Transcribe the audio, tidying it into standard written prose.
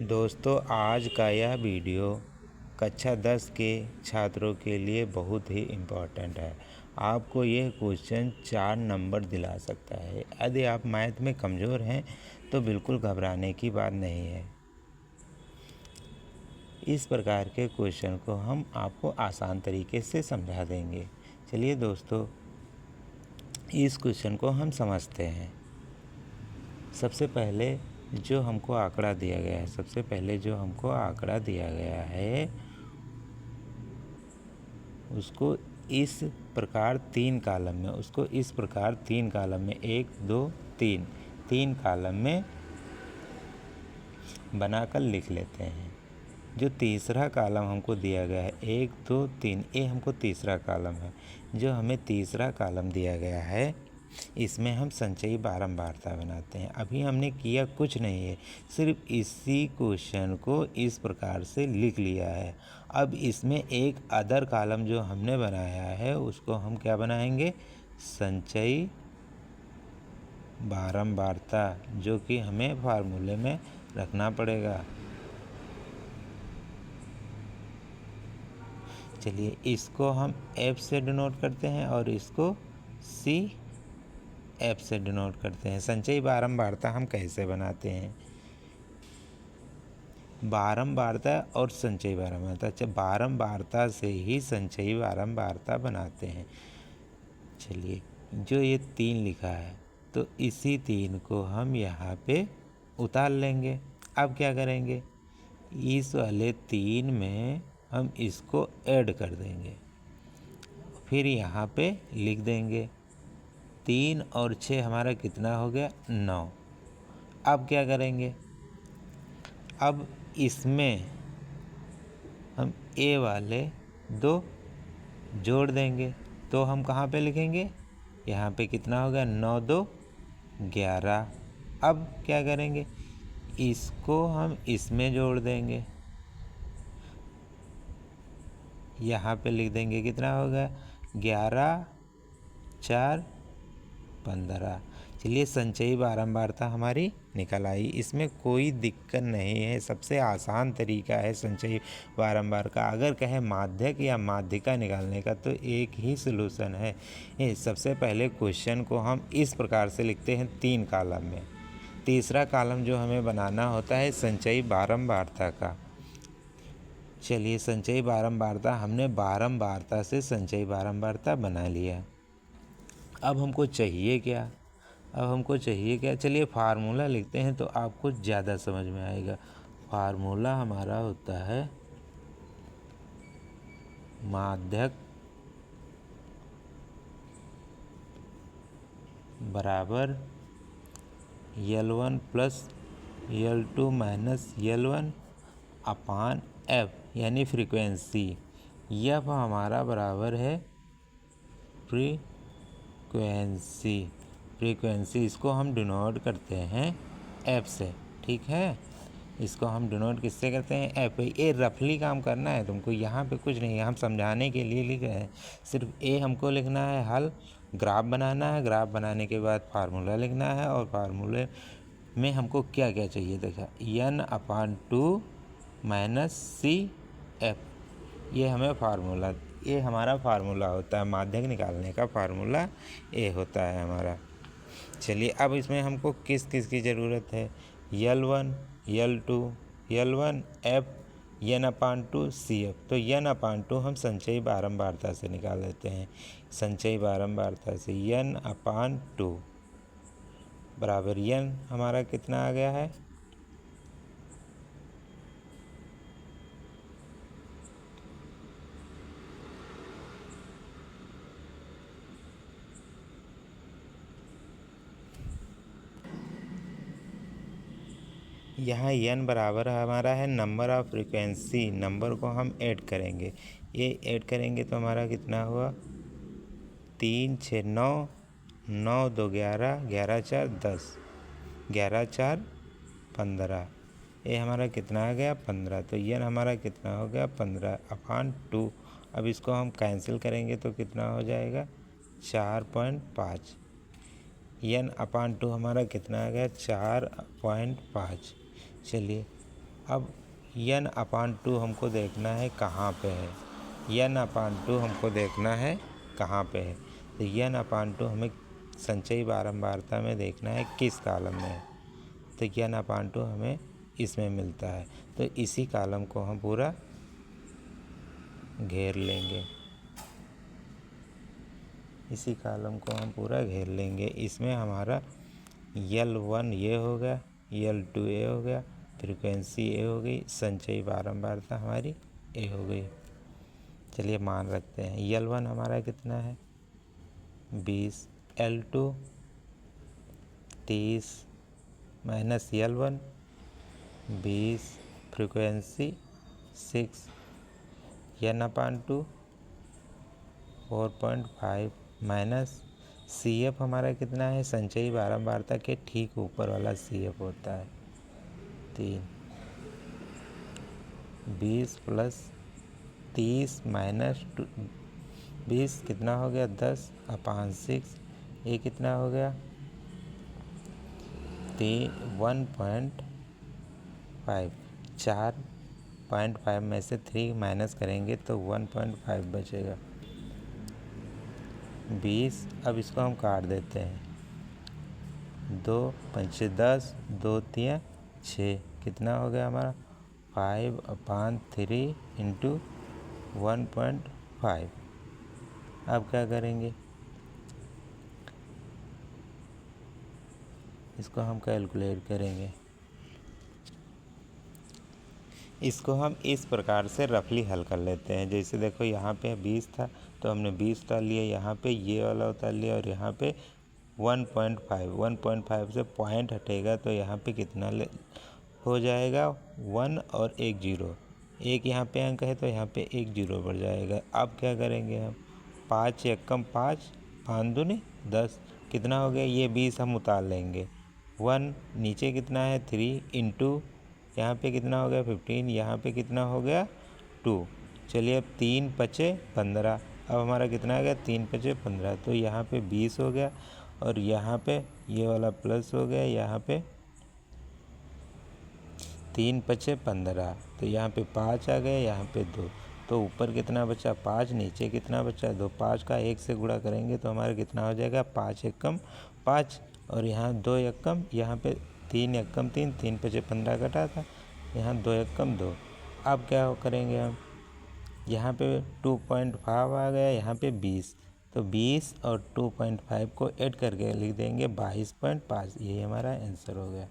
दोस्तों, आज का यह वीडियो कक्षा 10 के छात्रों के लिए बहुत ही इम्पोर्टेंट है। आपको यह क्वेश्चन 4 नंबर दिला सकता है। यदि आप मैथ में कमज़ोर हैं तो बिल्कुल घबराने की बात नहीं है। इस प्रकार के क्वेश्चन को हम आपको आसान तरीके से समझा देंगे। चलिए दोस्तों, इस क्वेश्चन को हम समझते हैं। सबसे पहले जो हमको आंकड़ा दिया गया है उसको इस प्रकार तीन कॉलम में 1 2 3 कॉलम में बनाकर लिख लेते हैं। जो तीसरा कॉलम हमको दिया गया है 1 2 3, ये हमको तीसरा कॉलम है। जो हमें तीसरा कॉलम दिया गया है इसमें हम संचयी बारंबारता बनाते हैं। अभी हमने किया कुछ नहीं है, सिर्फ इसी क्वेश्चन को इस प्रकार से लिख लिया है। अब इसमें एक अदर कॉलम जो हमने बनाया है उसको हम क्या बनाएंगे, संचयी बारंबारता, जो कि हमें फार्मूले में रखना पड़ेगा। चलिए, इसको हम F से डिनोट करते हैं और इसको CF से डिनोट करते हैं। संचयी बारंबारता हम कैसे बनाते हैं, बारंबारता और संचयी बारंबारता। अच्छा, बारंबारता से ही संचयी बारंबारता बनाते हैं। चलिए, जो ये 3 लिखा है तो इसी 3 को हम यहाँ पे उतार लेंगे। अब क्या करेंगे, इस वाले 3 में हम इसको ऐड कर देंगे, फिर यहाँ पे लिख देंगे। 3 और 6 हमारा कितना हो गया, 9। अब क्या करेंगे, अब इसमें हम ए वाले 2 जोड़ देंगे। तो हम कहाँ पे लिखेंगे, यहाँ पे कितना हो गया, 9 2 11। अब क्या करेंगे, इसको हम इसमें जोड़ देंगे, यहाँ पे लिख देंगे कितना होगा, 11 4 15। चलिए, संचयी बारंबारता हमारी निकल आई। इसमें कोई दिक्कत नहीं है, सबसे आसान तरीका है संचयी बारंबार का। अगर कहें माध्यक या माध्यिका निकालने का तो एक ही सलूशन है। सबसे पहले क्वेश्चन को हम इस प्रकार से लिखते हैं 3 कॉलम में। तीसरा कॉलम जो हमें बनाना होता है संचयी बारंबारता का। चलिए, संचयी बारंबारता हमने बारंबारता से संचयी बारंबारता बना लिया। अब हमको चाहिए क्या, चलिए फार्मूला लिखते हैं तो आपको ज़्यादा समझ में आएगा। फार्मूला हमारा होता है माध्यक बराबर L1 plus L2 minus L1 अपान F, यानी फ्रीक्वेंसी। F हमारा बराबर है फ्रीक्वेंसी, इसको हम डिनोट करते हैं F से। ठीक है, इसको हम डिनोट किससे करते हैं, F। ये रफली काम करना है तुमको, यहाँ पे कुछ नहीं है, हम समझाने के लिए लिख रहे हैं। सिर्फ ए हमको लिखना है हल, ग्राफ बनाना है, ग्राफ बनाने के बाद फार्मूला लिखना है। और फार्मूले में हमको क्या क्या चाहिए, देखा, N/2 माइनस CF, ये हमारा फार्मूला होता है। माध्यक निकालने का फार्मूला ये होता है हमारा। चलिए, अब इसमें हमको किस किस की ज़रूरत है, L1 L2 L1 F N/2 CF। तो N/2 हम संचयी बारंबारता से निकाल लेते हैं। संचयी बारंबारता से N/2 बराबर N हमारा कितना आ गया है, यहाँ n बराबर हमारा है नंबर ऑफ फ्रीक्वेंसी। नंबर को हम ऐड करेंगे, ये ऐड करेंगे तो हमारा कितना हुआ, 3 6 9, 9 2 11, 11 4 10, 11 4 15। ये हमारा कितना आ गया, 15। तो n हमारा कितना हो गया, 15/2। अब इसको हम कैंसिल करेंगे तो कितना हो जाएगा, 4.5। N/2 हमारा कितना आ गया, 4.5। चलिए, अब n/2 हमको देखना है कहाँ पे है, n/2 हमको देखना है कहाँ पे है। तो n/2 हमें संचयी बारंबारता में देखना है किस कॉलम में है। तो n/2 हमें इसमें मिलता है, तो इसी कॉलम को हम पूरा घेर लेंगे, इसी कॉलम को हम पूरा घेर लेंगे। इसमें हमारा L1 ये हो गया, L2 ये हो गया, फ्रीक्वेंसी ए हो गई, संचयी बारंबारता हमारी ए हो गई। चलिए मान रखते हैं L1 हमारा कितना है 20, L2 30 minus L1 20, frequency 6, n/2 4.5 minus CF हमारा कितना है, संचयी बारंबारता के ठीक ऊपर वाला CF होता है 3, 20 प्लस 30 माइनस 20 कितना हो गया 10/6, ये कितना हो गया 1.5, 4.5 में से 3 माइनस करेंगे तो 1.5 बचेगा 20। अब इसको हम काट देते हैं, 2 5 10, 2 3 6, कितना हो गया हमारा 5/3 इंटू 1.5। अब क्या करेंगे, इसको हम कैलकुलेट करेंगे। इसको हम इस प्रकार से रफली हल कर लेते हैं। जैसे देखो यहाँ पे 20 था तो हमने 20 उतार लिया, यहाँ पे ये वाला उतार लिया और यहाँ पे 1.5 से पॉइंट हटेगा तो यहाँ पे कितना हो जाएगा 1 और 1 0, एक यहाँ पे अंक है तो यहाँ पे 1 0 बढ़ जाएगा। अब क्या करेंगे हम 5 एकम 5, 5 दूनी 10, कितना हो गया ये 20 हम उतार लेंगे, 1 नीचे कितना है 3 इंटू यहाँ पे कितना हो गया 15, यहाँ पे कितना हो गया 2। चलिए अब 3 5 15, अब हमारा कितना आ गया 3 5 15, तो यहाँ पे 20 हो गया और यहाँ पे ये वाला प्लस हो गया, यहाँ पे 3 5 15, तो यहाँ पे 5 आ गया, यहाँ पे 2, तो ऊपर कितना बचा 5, नीचे कितना बचा 2। 5 का 1 से गुणा करेंगे तो हमारा कितना हो जाएगा 5 एकम 5, और यहाँ 2 एकम, यहाँ पे 3 एकम 3, 3 5 15 कटा था, यहाँ 2 एकम 2। अब क्या करेंगे हम, यहाँ पे 2.5 आ गया, यहाँ पे 20, तो 20 और 2.5 को ऐड करके लिख देंगे 22.5, यही हमारा आंसर हो गया।